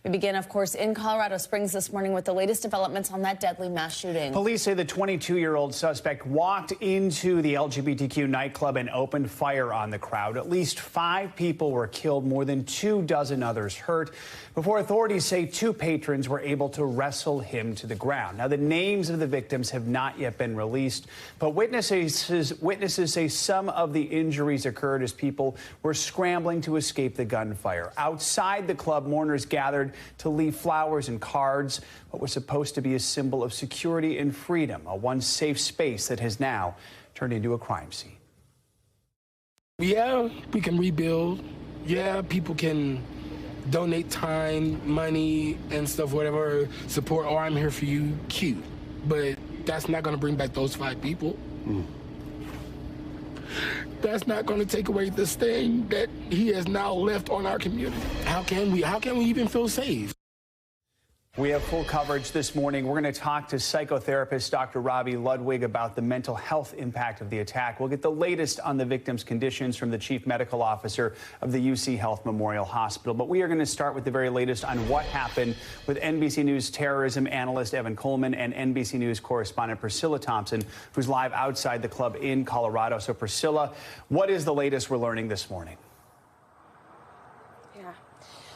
We begin, of course, in Colorado Springs this morning with the latest developments on that deadly mass shooting. Police say the 22-year-old suspect walked into the LGBTQ nightclub and opened fire on the crowd. At least 5 people were killed, more than 24 others hurt, before authorities say 2 patrons were able to wrestle him to the ground. Now, the names of the victims have not yet been released, but witnesses say some of the injuries occurred as people were scrambling to escape the gunfire. Outside the club, mourners gathered to leave flowers and cards, what was supposed to be a symbol of security and freedom, a once safe space that has now turned into a crime scene. Yeah, we can rebuild. Yeah, people can donate time, money, and stuff, whatever, support, or I'm here for you, cute. But that's not going to bring back those 5 people. That's not going to take away the stain that he has now left on our community. How can we even feel safe? We have full coverage this morning. We're going to talk to psychotherapist Dr. Robbie Ludwig about the mental health impact of the attack. We'll get the latest on the victim's conditions from the chief medical officer of the UC Health Memorial Hospital. But we are going to start with the very latest on what happened with NBC News terrorism analyst Evan Coleman and NBC News correspondent Priscilla Thompson, who's live outside the club in Colorado. So, Priscilla, what is the latest we're learning this morning?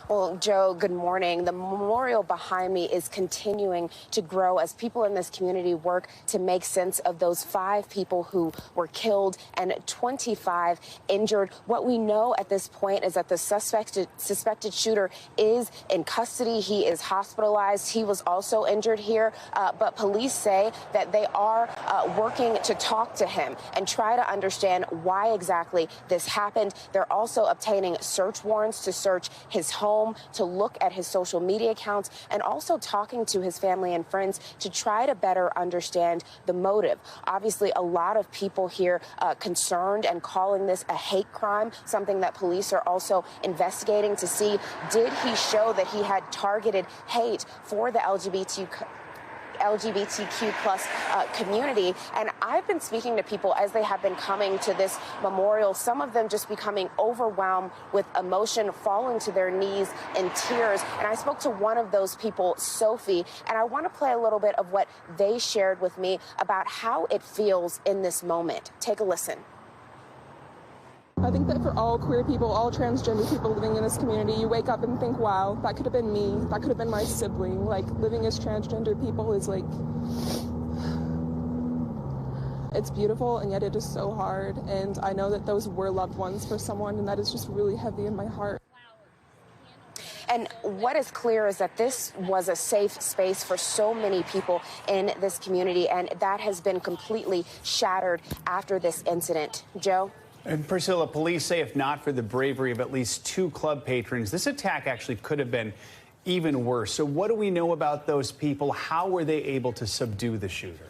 Well, Joe, good morning. The memorial behind me is continuing to grow as people in this community work to make sense of those 5 people who were killed and 25 injured. What we know at this point is that the suspected shooter is in custody. He is hospitalized. He was also injured here, but police say that they are working to talk to him and try to understand why exactly this happened. They're also obtaining search warrants to search his home, to look at his social media accounts, and also talking to his family and friends to try to better understand the motive. Obviously, a lot of people here concerned and calling this a hate crime, something that police are also investigating to see, did he show that he had targeted hate for the LGBTQ plus community. And I've been speaking to people as they have been coming to this memorial, some of them just becoming overwhelmed with emotion, falling to their knees in tears. And I spoke to one of those people, Sophie, and I want to play a little bit of what they shared with me about how it feels in this moment. Take a listen. I think that for all queer people, all transgender people living in this community, you wake up and think, wow, that could have been me. That could have been my sibling. Like, living as transgender people is like, it's beautiful, and yet it is so hard. And I know that those were loved ones for someone, and that is just really heavy in my heart. And what is clear is that this was a safe space for so many people in this community, and that has been completely shattered after this incident. Joe? And Priscilla, police say if not for the bravery of at least 2 club patrons, this attack actually could have been even worse. So what do we know about those people? How were they able to subdue the shooter?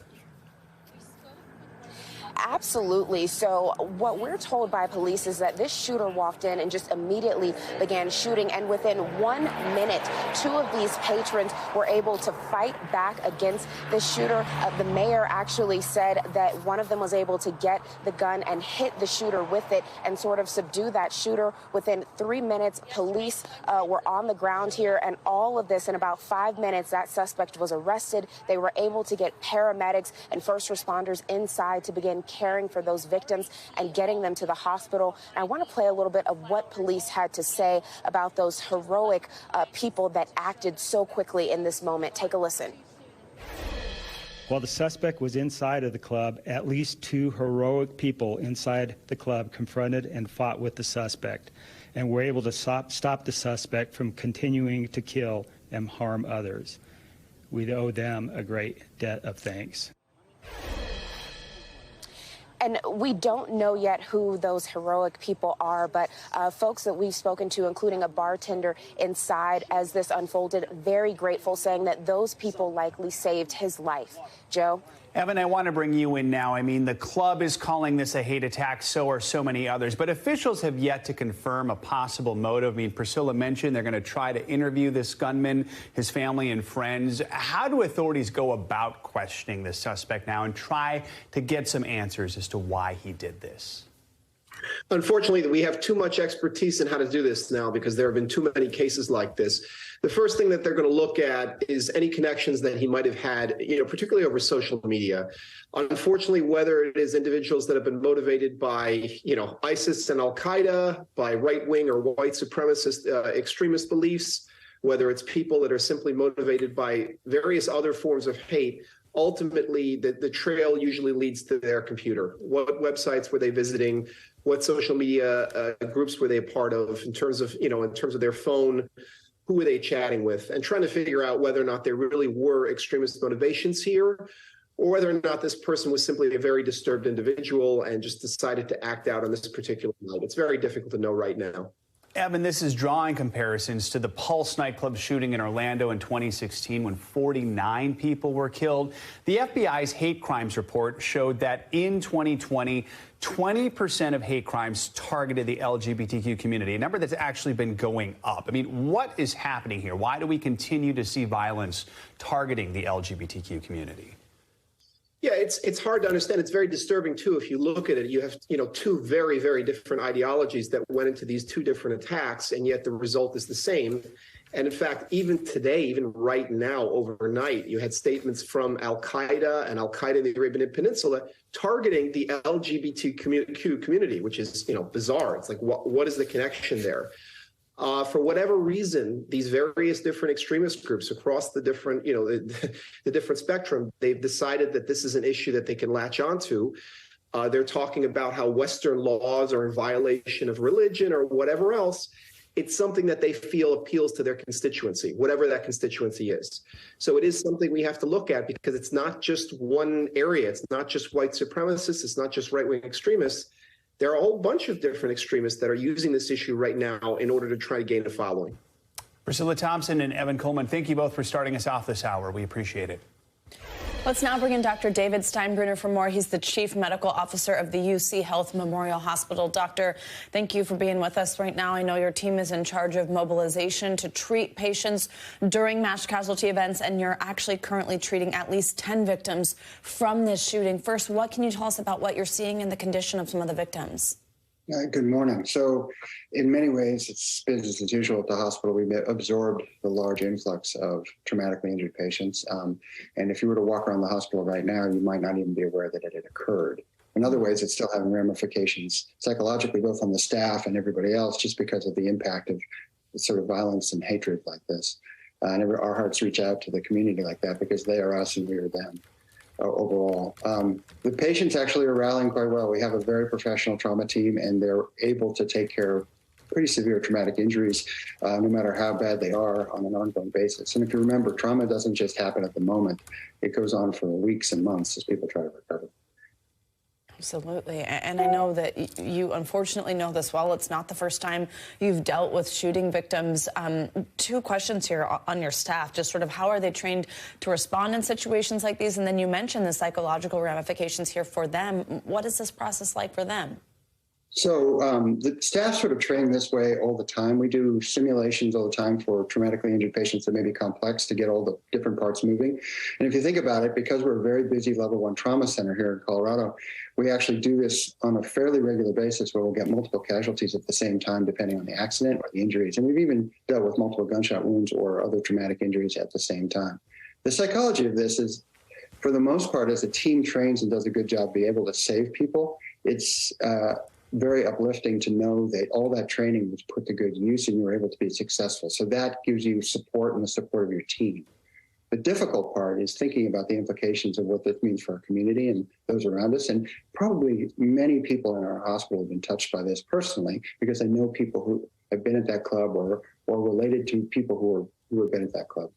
Absolutely. So what we're told by police is that this shooter walked in and just immediately began shooting. And within 1 minute, 2 of these patrons were able to fight back against the shooter. The mayor actually said that one of them was able to get the gun and hit the shooter with it and sort of subdue that shooter. Within 3 minutes, police were on the ground here, and all of this in about 5 minutes, that suspect was arrested. They were able to get paramedics and first responders inside to begin caring for those victims and getting them to the hospital. And I want to play a little bit of what police had to say about those heroic people that acted so quickly in this moment. Take a listen. While the suspect was inside of the club, at least 2 heroic people inside the club confronted and fought with the suspect and were able to stop the suspect from continuing to kill and harm others. We owe them a great debt of thanks. And we don't know yet who those heroic people are, but folks that we've spoken to, including a bartender inside as this unfolded, very grateful, saying that those people likely saved his life. Joe? Evan, I want to bring you in now. I mean, the club is calling this a hate attack, so are so many others. But officials have yet to confirm a possible motive. I mean, Priscilla mentioned they're going to try to interview this gunman, his family and friends. How do authorities go about questioning the suspect now and try to get some answers as to why he did this? Unfortunately, we have too much expertise in how to do this now because there have been too many cases like this. The first thing that they're going to look at is any connections that he might have had, particularly over social media. Unfortunately, whether it is individuals that have been motivated by, ISIS and Al-Qaeda, by right-wing or white supremacist extremist beliefs, whether it's people that are simply motivated by various other forms of hate, ultimately the trail usually leads to their computer. What websites were they visiting? What social media groups were they a part of in terms of their phone? Who were they chatting with? And trying to figure out whether or not there really were extremist motivations here, or whether or not this person was simply a very disturbed individual and just decided to act out on this particular night. It's very difficult to know right now. Evan, this is drawing comparisons to the Pulse nightclub shooting in Orlando in 2016 when 49 people were killed. The FBI's hate crimes report showed that in 2020, 20% of hate crimes targeted the LGBTQ community, a number that's actually been going up. I mean, what is happening here? Why do we continue to see violence targeting the LGBTQ community? Yeah, it's hard to understand. It's very disturbing, too. If you look at it, you have, two very, very different ideologies that went into these two different attacks, and yet the result is the same. And in fact, even today, even right now, overnight, you had statements from Al-Qaeda and Al-Qaeda in the Arabian Peninsula targeting the LGBTQ community, which is, bizarre. It's like, what is the connection there? For whatever reason, these various different extremist groups across the different, the different spectrum, they've decided that this is an issue that they can latch onto. They're talking about how Western laws are in violation of religion or whatever else. It's something that they feel appeals to their constituency, whatever that constituency is. So it is something we have to look at because it's not just one area. It's not just white supremacists. It's not just right-wing extremists. There are a whole bunch of different extremists that are using this issue right now in order to try to gain a following. Priscilla Thompson and Evan Coleman, thank you both for starting us off this hour. We appreciate it. Let's now bring in Dr. David Steiner for more. He's the Chief Medical Officer of the UC Health Memorial Hospital. Doctor, thank you for being with us right now. I know your team is in charge of mobilization to treat patients during mass casualty events, and you're actually currently treating at least 10 victims from this shooting. First, what can you tell us about what you're seeing in the condition of some of the victims? Good morning. So in many ways, it's business as usual at the hospital. We've absorbed the large influx of traumatically injured patients. And if you were to walk around the hospital right now, you might not even be aware that it had occurred. In other ways, it's still having ramifications psychologically, both on the staff and everybody else, just because of the impact of sort of violence and hatred like this. And our hearts reach out to the community like that because they are us and we are them. Overall. The patients actually are rallying quite well. We have a very professional trauma team, and they're able to take care of pretty severe traumatic injuries, no matter how bad they are, on an ongoing basis. And if you remember, trauma doesn't just happen at the moment. It goes on for weeks and months as people try to recover. Absolutely. And I know that you unfortunately know this well. It's not the first time you've dealt with shooting victims. Two questions here on your staff. Just sort of how are they trained to respond in situations like these? And then you mentioned the psychological ramifications here for them. What is this process like for them? So the staff sort of train this way all the time. We do simulations all the time for traumatically injured patients that may be complex to get all the different parts moving. And if you think about it, because we're a very busy level 1 trauma center here in Colorado, we actually do this on a fairly regular basis where we'll get multiple casualties at the same time, depending on the accident or the injuries. And we've even dealt with multiple gunshot wounds or other traumatic injuries at the same time. The psychology of this is, for the most part, as a team trains and does a good job being able to save people, it's very uplifting to know that all that training was put to good use and you were able to be successful. So that gives you support and the support of your team. The difficult part is thinking about the implications of what this means for our community and those around us. And probably many people in our hospital have been touched by this personally because they know people who have been at that club or related to people who have been at that club.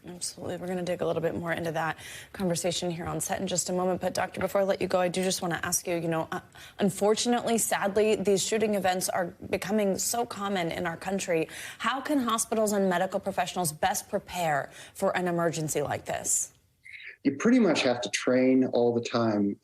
Absolutely. We're going to dig a little bit more into that conversation here on set in just a moment. But, Doctor, before I let you go, I do just want to ask you, unfortunately, sadly, these shooting events are becoming so common in our country. How can hospitals and medical professionals best prepare for an emergency like this? You pretty much have to train all the time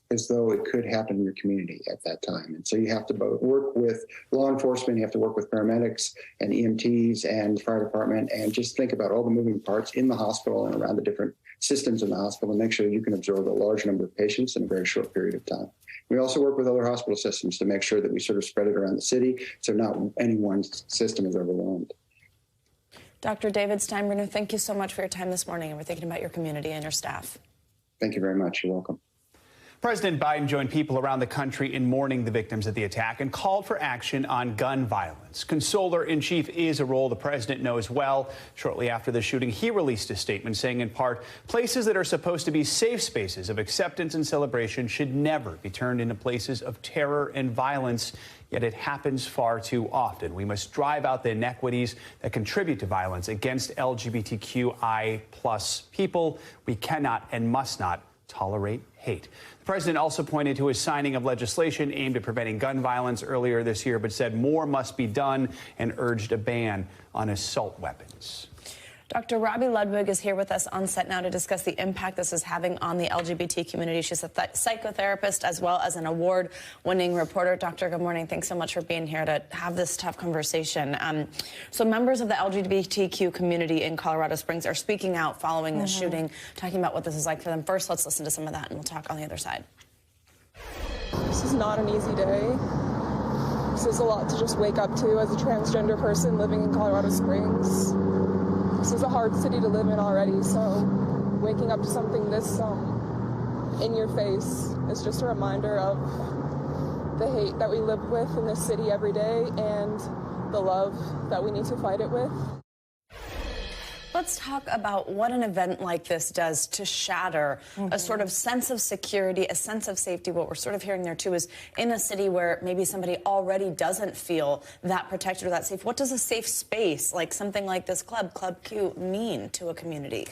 as though it could happen in your community at that time. And so you have to both work with law enforcement, you have to work with paramedics and EMTs and fire department, and just think about all the moving parts in the hospital and around the different systems in the hospital and make sure you can absorb a large number of patients in a very short period of time. We also work with other hospital systems to make sure that we sort of spread it around the city so not any one system is overwhelmed. Dr. David Steiner, thank you so much for your time this morning, and we're thinking about your community and your staff. Thank you very much. You're welcome. President Biden joined people around the country in mourning the victims of the attack and called for action on gun violence. Consoler-in-chief is a role the president knows well. Shortly after the shooting, he released a statement saying, in part, places that are supposed to be safe spaces of acceptance and celebration should never be turned into places of terror and violence. Yet it happens far too often. We must drive out the inequities that contribute to violence against LGBTQI+ people. We cannot and must not tolerate hate. The president also pointed to his signing of legislation aimed at preventing gun violence earlier this year, but said more must be done and urged a ban on assault weapons. Dr. Robbie Ludwig is here with us on set now to discuss the impact this is having on the LGBT community. She's a psychotherapist as well as an award-winning reporter. Doctor, good morning. Thanks so much for being here to have this tough conversation. So members of the LGBTQ community in Colorado Springs are speaking out following the shooting, talking about what this is like for them. First, let's listen to some of that, and we'll talk on the other side. This is not an easy day. This is a lot to just wake up to as a transgender person living in Colorado Springs. This is a hard city to live in already, so waking up to something this in your face is just a reminder of the hate that we live with in this city every day and the love that we need to fight it with. Let's talk about what an event like this does to shatter a sort of sense of security, a sense of safety. What we're sort of hearing there, too, is in a city where maybe somebody already doesn't feel that protected or that safe, what does a safe space like something like this Club Q, mean to a community?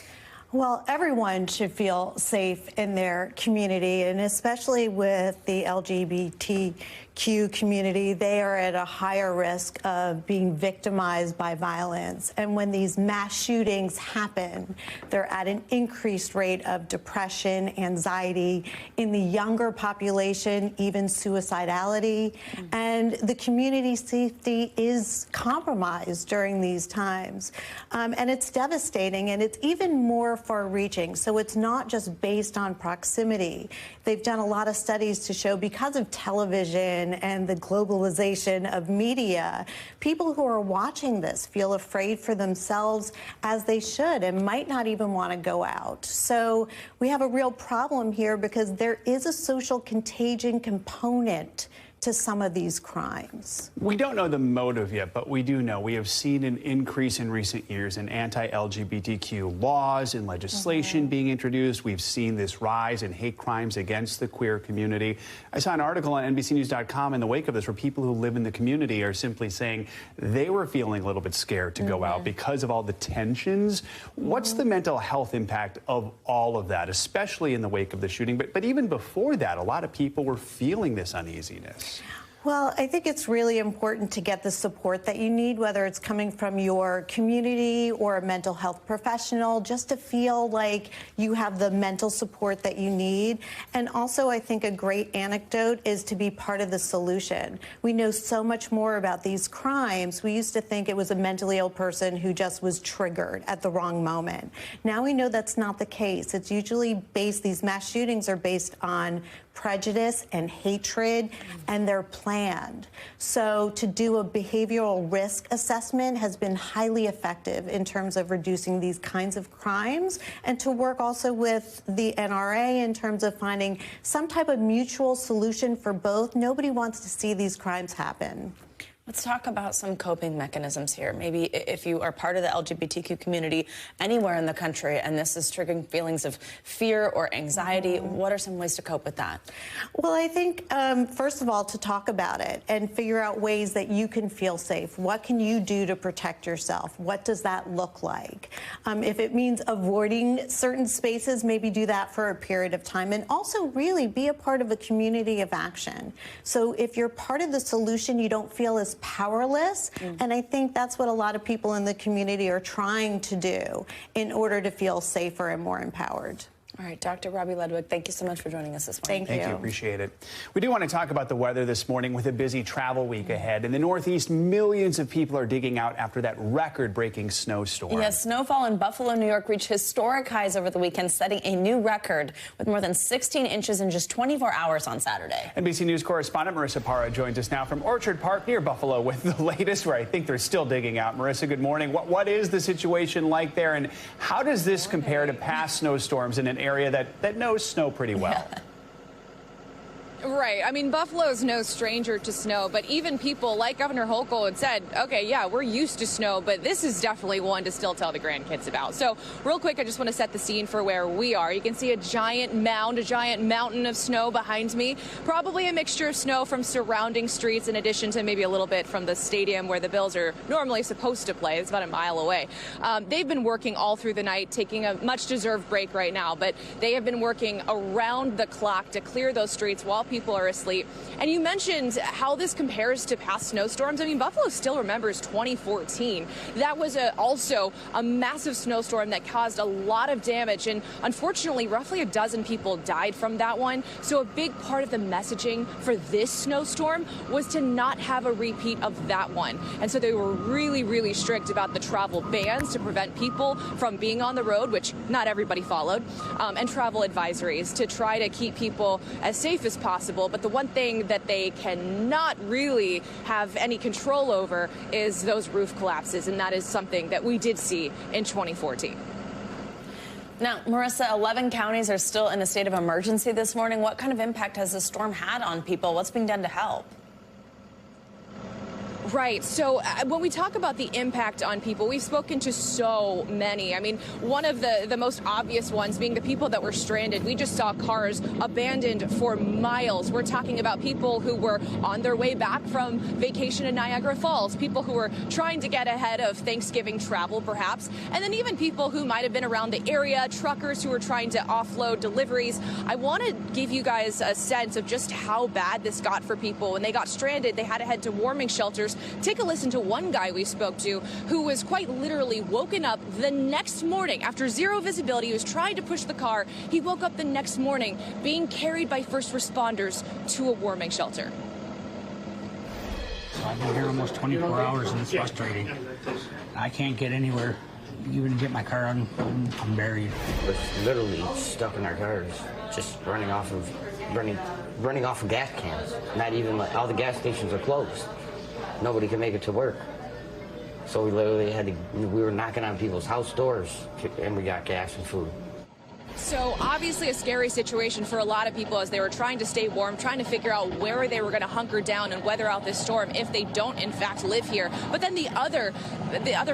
Well, everyone should feel safe in their community, and especially with the LGBTQ community, they are at a higher risk of being victimized by violence. And when these mass shootings happen, they're at an increased rate of depression, anxiety, in the younger population, even suicidality. And the community safety is compromised during these times. And it's devastating, and it's even more far-reaching. So it's not just based on proximity. They've done a lot of studies to show because of television and the globalization of media, people who are watching this feel afraid for themselves, as they should, and might not even want to go out. So we have a real problem here because there is a social contagion component to some of these crimes. We don't know the motive yet, but we do know we have seen an increase in recent years in anti-LGBTQ laws and legislation being introduced. We've seen this rise in hate crimes against the queer community. I saw an article on NBCNews.com in the wake of this where people who live in the community are simply saying they were feeling a little bit scared to go out because of all the tensions. What's the mental health impact of all of that, especially in the wake of the shooting? But even before that, a lot of people were feeling this uneasiness. Well, I think it's really important to get the support that you need, whether it's coming from your community or a mental health professional, just to feel like you have the mental support that you need. And also, I think a great anecdote is to be part of the solution. We know so much more about these crimes. We used to think it was a mentally ill person who just was triggered at the wrong moment. Now we know that's not the case. It's usually based, these mass shootings are based on prejudice and hatred, and they're planned. So to do a behavioral risk assessment has been highly effective in terms of reducing these kinds of crimes, and to work also with the NRA in terms of finding some type of mutual solution for both. Nobody wants to see these crimes happen. Let's talk about some coping mechanisms here. Maybe if you are part of the LGBTQ community anywhere in the country and this is triggering feelings of fear or anxiety, what are some ways to cope with that? Well, I think, first of all, to talk about it and figure out ways that you can feel safe. What can you do to protect yourself? What does that look like? If it means avoiding certain spaces, maybe do that for a period of time. And also really be a part of a community of action. So if you're part of the solution, you don't feel as powerless. And I think that's what a lot of people in the community are trying to do in order to feel safer and more empowered. All right, Dr. Robbie Ludwig, thank you so much for joining us this morning. Thank you. Appreciate it. We do want to talk about the weather this morning with a busy travel week ahead. In the Northeast, millions of people are digging out after that record-breaking snowstorm. Yes, snowfall in Buffalo, New York reached historic highs over the weekend, setting a new record with more than 16 inches in just 24 hours on Saturday. NBC News correspondent Marissa Parra joins us now from Orchard Park near Buffalo with the latest, where I think they're still digging out. Marissa, good morning. What is the situation like there, and how does this compare to past snowstorms in an area that knows snow pretty well? Yeah. Right. I mean, Buffalo's no stranger to snow, but even people like Governor Hochul had said, okay, yeah, we're used to snow, but this is definitely one to still tell the grandkids about. So real quick, I just want to set the scene for where we are. You can see a giant mound, a giant mountain of snow behind me, probably a mixture of snow from surrounding streets in addition to maybe a little bit from the stadium where the Bills are normally supposed to play. It's about a mile away. They've been working all through the night, taking a much-deserved break right now, but they have been working around the clock to clear those streets while people are asleep. And you mentioned how this compares to past snowstorms. I mean, Buffalo still remembers 2014. That was also a massive snowstorm that caused a lot of damage. And unfortunately, roughly a dozen people died from that one. So a big part of the messaging for this snowstorm was to not have a repeat of that one. And so they were really, really strict about the travel bans to prevent people from being on the road, which not everybody followed, and travel advisories to try to keep people as safe as possible. But the one thing that they cannot really have any control over is those roof collapses, and that is something that we did see in 2014. Now, Marissa, 11 counties are still in a state of emergency this morning. What kind of impact has the storm had on people? What's being done to help? Right. So when we talk about the impact on people, we've spoken to so many. I mean, one of the most obvious ones being the people that were stranded. We just saw cars abandoned for miles. We're talking about people who were on their way back from vacation in Niagara Falls, people who were trying to get ahead of Thanksgiving travel, perhaps, and then even people who might have been around the area, truckers who were trying to offload deliveries. I want to give you guys a sense of just how bad this got for people. When they got stranded, they had to head to warming shelters. Take a listen to one guy we spoke to who was quite literally woken up the next morning after zero visibility. He was trying to push the car. He woke up the next morning being carried by first responders to a warming shelter. I've been here almost 24 hours and it's frustrating. I can't get anywhere. Even get my car on, I'm buried. We're literally stuck in our cars, just running off of gas cans. Not even like all the gas stations are closed. Nobody can make it to work. So we literally we were knocking on people's house doors and we got gas and food. So obviously a scary situation for a lot of people as they were trying to stay warm, trying to figure out where they were going to hunker down and weather out this storm if they don't in fact live here. But then the other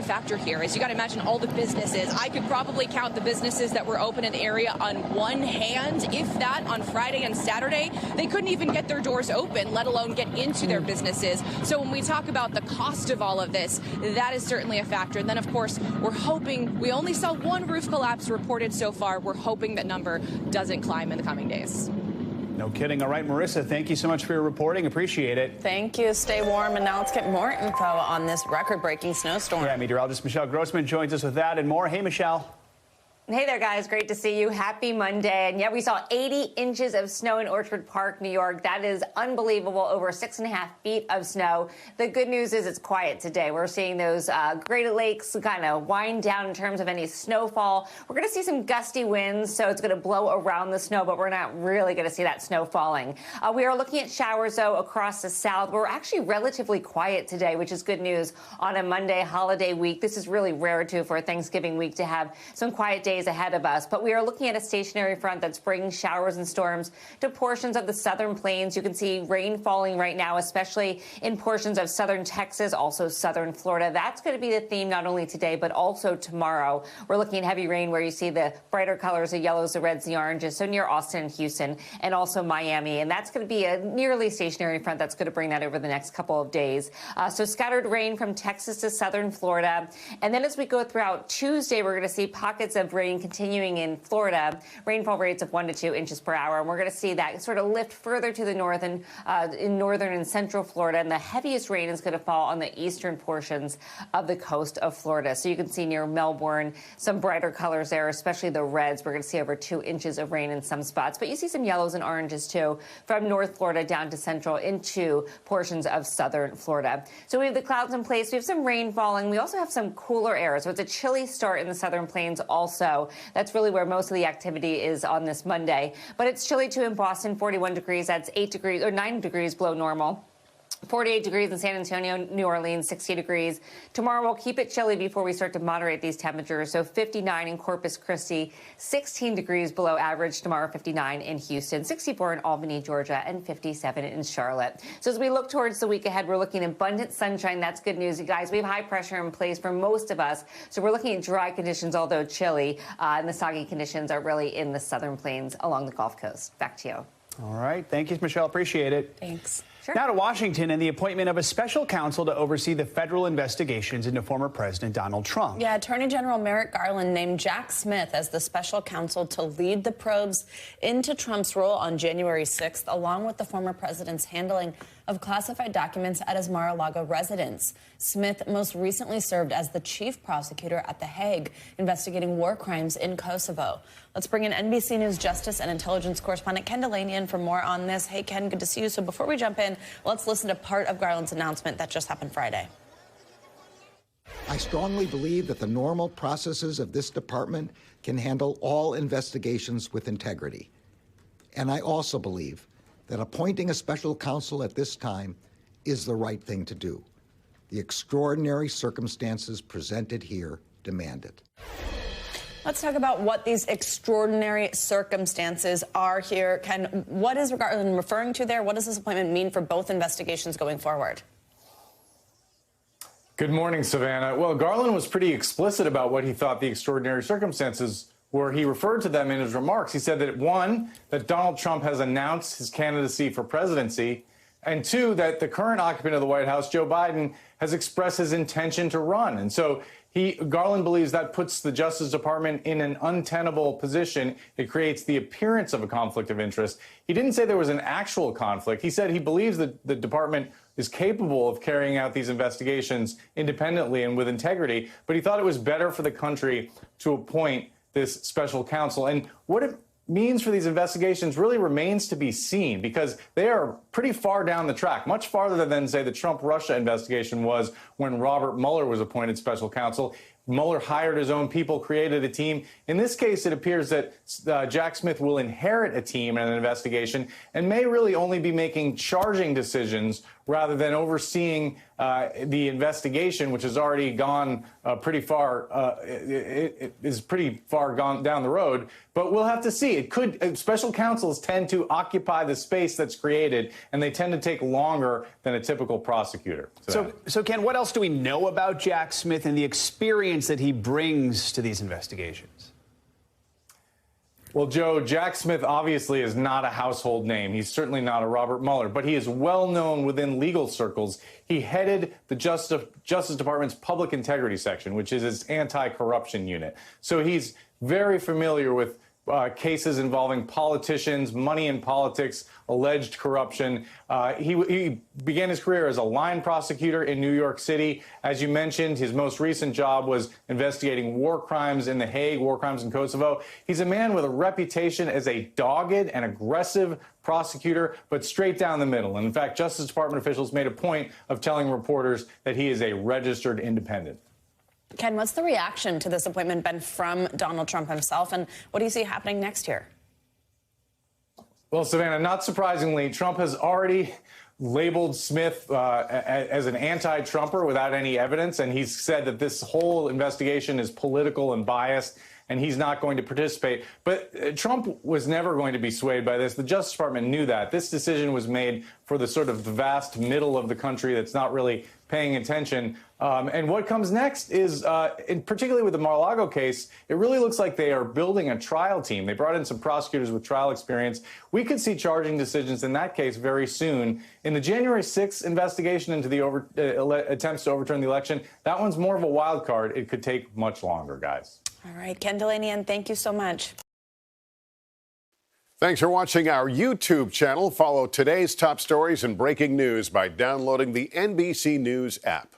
factor here is you got to imagine all the businesses. I could probably count the businesses that were open in the area on one hand, if that, on Friday and Saturday. They couldn't even get their doors open, let alone get into their businesses. So when we talk about the cost of all of this, that is certainly a factor. And then, of course, we're hoping, we only saw one roof collapse reported so far. We're hoping that number doesn't climb in the coming days. No kidding. All right, Marissa, thank you so much for your reporting. Appreciate it. Thank you. Stay warm. And now let's get more info on this record-breaking snowstorm. Yeah, meteorologist Michelle Grossman joins us with that and more. Hey, Michelle. Hey there, guys. Great to see you. Happy Monday. And yeah, we saw 80 inches of snow in Orchard Park, New York. That is unbelievable. Over 6.5 feet of snow. The good news is it's quiet today. We're seeing those Great Lakes kind of wind down in terms of any snowfall. We're going to see some gusty winds, so it's going to blow around the snow, but we're not really going to see that snow falling. We are looking at showers, though, across the south. We're actually relatively quiet today, which is good news on a Monday holiday week. This is really rare, too, for a Thanksgiving week to have some quiet days ahead of us. But we are looking at a stationary front that's bringing showers and storms to portions of the southern plains. You can see rain falling right now, especially in portions of southern Texas, also southern Florida. That's going to be the theme not only today, but also tomorrow. We're looking at heavy rain where you see the brighter colors, the yellows, the reds, the oranges, so near Austin and Houston, and also Miami. And that's going to be a nearly stationary front that's going to bring that over the next couple of days. So scattered rain from Texas to southern Florida. And then as we go throughout Tuesday, we're going to see pockets of rain rain continuing in Florida, rainfall rates of 1 to 2 inches per hour. And we're going to see that sort of lift further to the north and in northern and central Florida. And the heaviest rain is going to fall on the eastern portions of the coast of Florida. So you can see near Melbourne some brighter colors there, especially the reds. We're going to see over 2 inches of rain in some spots. But you see some yellows and oranges, too, from North Florida down to central into portions of southern Florida. So we have the clouds in place. We have some rain falling. We also have some cooler air. So it's a chilly start in the southern plains also. That's really where most of the activity is on this Monday. But it's chilly, too, in Boston, 41 degrees. That's 8 degrees or 9 degrees below normal. 48 degrees in San Antonio, New Orleans, 60 degrees. Tomorrow we'll keep it chilly before we start to moderate these temperatures. So 59 in Corpus Christi, 16 degrees below average tomorrow, 59 in Houston, 64 in Albany, Georgia, and 57 in Charlotte. So as we look towards the week ahead, we're looking at abundant sunshine. That's good news, you guys. We have high pressure in place for most of us. So we're looking at dry conditions, although chilly. And the soggy conditions are really in the southern plains along the Gulf Coast. Back to you. All right. Thank you, Michelle. Appreciate it. Thanks. Sure. Now to Washington and the appointment of a special counsel to oversee the federal investigations into former President Donald Trump. Yeah, Attorney General Merrick Garland named Jack Smith as the special counsel to lead the probes into Trump's role on January 6th, along with the former president's handling of classified documents at his Mar-a-Lago residence. Smith most recently served as the chief prosecutor at The Hague, investigating war crimes in Kosovo. Let's bring in NBC News Justice and Intelligence correspondent Ken Delanian for more on this. Hey, Ken, good to see you. So before we jump in, let's listen to part of Garland's announcement that just happened Friday. I strongly believe that the normal processes of this department can handle all investigations with integrity. And I also believe that appointing a special counsel at this time is the right thing to do. The extraordinary circumstances presented here demand it. Let's talk about what these extraordinary circumstances are here. Ken, what is Garland referring to there? What does this appointment mean for both investigations going forward? Good morning, Savannah. Well, Garland was pretty explicit about what he thought the extraordinary circumstances were. He referred to them in his remarks. He said that, one, that Donald Trump has announced his candidacy for presidency, and two, that the current occupant of the White House, Joe Biden, has expressed his intention to run. And so Garland believes that puts the Justice Department in an untenable position. It creates the appearance of a conflict of interest. He didn't say there was an actual conflict. He said he believes that the department is capable of carrying out these investigations independently and with integrity, but he thought it was better for the country to appoint this special counsel. And what it means for these investigations really remains to be seen, because they are pretty far down the track, much farther than, say, the Trump-Russia investigation was when Robert Mueller was appointed special counsel. Mueller hired his own people, created a team. In this case, it appears that Jack Smith will inherit a team and an investigation and may really only be making charging decisions rather than overseeing the investigation, which has already gone pretty far. It is pretty far gone down the road. But we'll have to see. It could. Special counsels tend to occupy the space that's created, and they tend to take longer than a typical prosecutor. So Ken, what else do we know about Jack Smith and the experience that he brings to these investigations? Well, Joe, Jack Smith obviously is not a household name. He's certainly not a Robert Mueller, but he is well known within legal circles. He headed the Justice Department's Public Integrity Section, which is its anti-corruption unit. So he's very familiar with cases involving politicians, money in politics, alleged corruption. He began his career as a line prosecutor in New York City. As you mentioned, his most recent job was investigating war crimes in The Hague, war crimes in Kosovo. He's a man with a reputation as a dogged and aggressive prosecutor, but straight down the middle. And in fact, Justice Department officials made a point of telling reporters that he is a registered independent. Ken, what's the reaction to this appointment been from Donald Trump himself, and what do you see happening next year? Well, Savannah, not surprisingly, Trump has already labeled Smith as an anti-Trumper without any evidence, and he's said that this whole investigation is political and biased, and he's not going to participate. But Trump was never going to be swayed by this. The Justice Department knew that. This decision was made for the sort of the vast middle of the country that's not really paying attention. And what comes next is, particularly with the Mar-a-Lago case, it really looks like they are building a trial team. They brought in some prosecutors with trial experience. We could see charging decisions in that case very soon. In the January 6th investigation into the attempts to overturn the election, that one's more of a wild card. It could take much longer, guys. All right, Ken Delanian, thank you so much. Thanks for watching our YouTube channel. Follow today's top stories and breaking news by downloading the NBC News app.